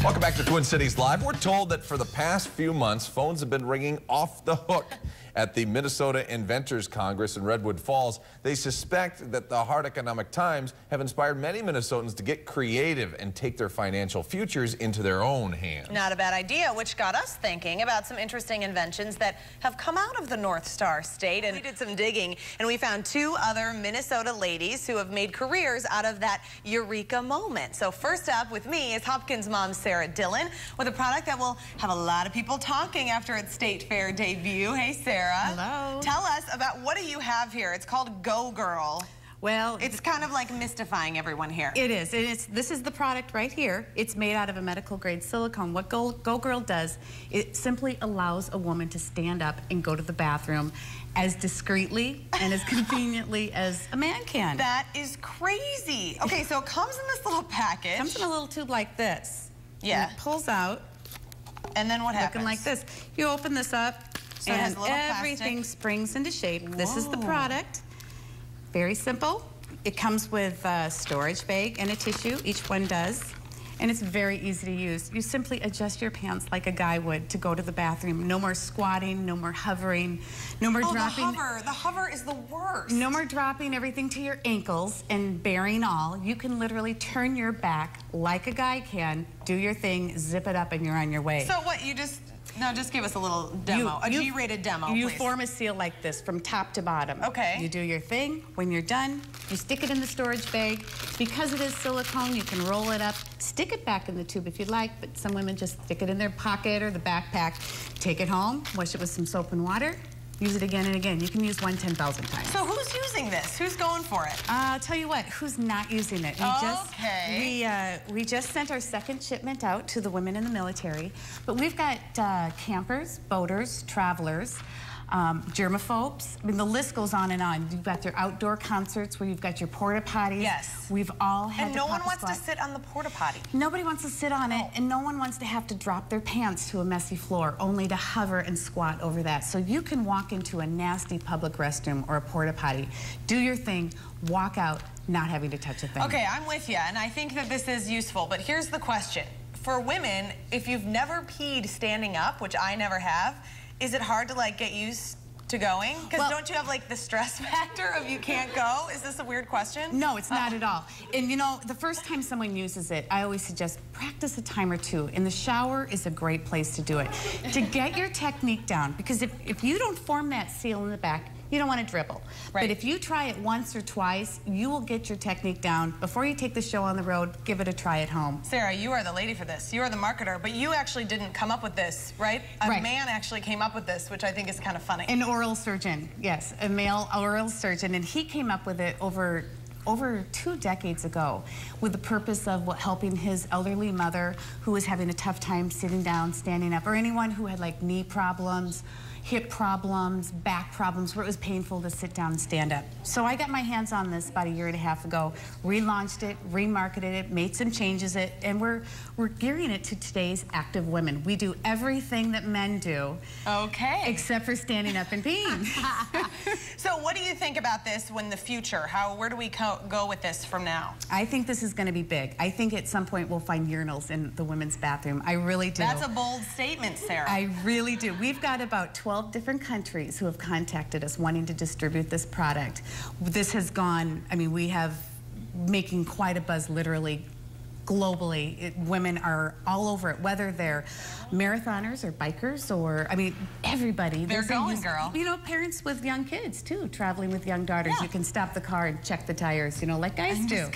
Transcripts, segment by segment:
Welcome back to Twin Cities Live. We're told that for the past few months, phones have been ringing off the hook at the Minnesota Inventors Congress in Redwood Falls. They suspect that the hard economic times have inspired many Minnesotans to get creative and take their financial futures into their own hands. Not a bad idea, which got us thinking about some interesting inventions that have come out of the North Star State. And we did some digging, and we found two other Minnesota ladies who have made careers out of that eureka moment. So first up with me is Hopkins mom Sarah Dillon with a product that will have a lot of people talking after its State Fair debut. Hey, Sarah. Hello. Tell us about what do you have here? It's called GoGirl. Well, it's kind of like mystifying everyone here. It is. This is the product right here. It's made out of a medical grade silicone. What GoGirl does, it simply allows a woman to stand up and go to the bathroom as discreetly and as conveniently as a man can. That is crazy. Okay, so it comes in this little package. It comes in a little tube like this. Yeah. And it pulls out. And then what happens? Looking like this. You open this up. So and everything springs into shape. Whoa. This is the product. Very simple. It comes with a storage bag and a tissue. Each one does. And it's very easy to use. You simply adjust your pants like a guy would to go to the bathroom. No more squatting, no more hovering, no more dropping. The hover is the worst. No more dropping everything to your ankles and bearing all. You can literally turn your back like a guy can, do your thing, zip it up, and you're on your way. So what, just give us a little demo, a G-rated demo, You please. form a seal like this from top to bottom. Okay. You do your thing. When you're done, you stick it in the storage bag. Because it is silicone, you can roll it up, stick it back in the tube if you'd like, but some women just stick it in their pocket or the backpack, take it home, wash it with some soap and water, use it again and again. You can use one 10,000 times. So who's using this? Who's going for it? I'll tell you what, who's not using it? We just sent our second shipment out to the women in the military, but we've got campers, boaters, travelers, germaphobes. I mean, the list goes on and on. You've got your outdoor concerts where you've got your porta potties. Yes. We've all had and no one wants to sit on the porta potty. Nobody wants to sit on it, and no one wants to have to drop their pants to a messy floor, only to hover and squat over that. So you can walk into a nasty public restroom or a porta potty, do your thing, walk out, not having to touch a thing. Okay, I'm with you, and I think that this is useful, but here's the question. For women, if you've never peed standing up, which I never have, is it hard to like get used to going? Because don't you have like the stress factor of you can't go? Is this a weird question? No, it's not at all. And you know, the first time someone uses it, I always suggest practice a time or two. And the shower is a great place to do it. To get your technique down, because if you don't form that seal in the back, you don't want to dribble. Right. But if you try it once or twice, you will get your technique down. Before you take the show on the road, give it a try at home. Sarah, you are the lady for this. You are the marketer, but you actually didn't come up with this, right? A man actually came up with this, which I think is kind of funny. An oral surgeon, yes, a male oral surgeon, and he came up with it over 2 decades ago with the purpose of helping his elderly mother who was having a tough time sitting down, standing up, or anyone who had like knee problems, hip problems, back problems, where it was painful to sit down and stand up. So I got my hands on this about 1.5 years ago, relaunched it, remarketed it, made some changes, and we're gearing it to today's active women. We do everything that men do. Okay. Except for standing up and peeing. So what do you think about this in the future? Where do we go with this from now? I think this is going to be big. I think at some point we'll find urinals in the women's bathroom. I really do. That's a bold statement, Sarah. I really do. We've got about 12 different countries who have contacted us wanting to distribute this product. This has gone, I mean, we have making quite a buzz literally globally. Women are all over it, whether they're marathoners or bikers or, I mean, everybody. They're going, girl. You know, parents with young kids, too, traveling with young daughters. Yeah. You can stop the car and check the tires, you know, like guys do.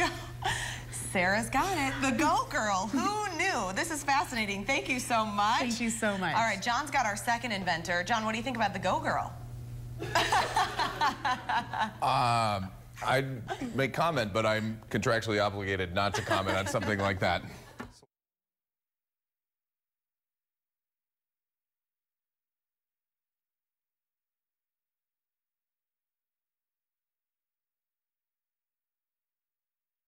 Sarah's got it. The GoGirl. Who knew? This is fascinating. Thank you so much. Thank you so much. All right, John's got our second inventor. John, what do you think about the GoGirl? I'd make comment, but I'm contractually obligated not to comment on something like that.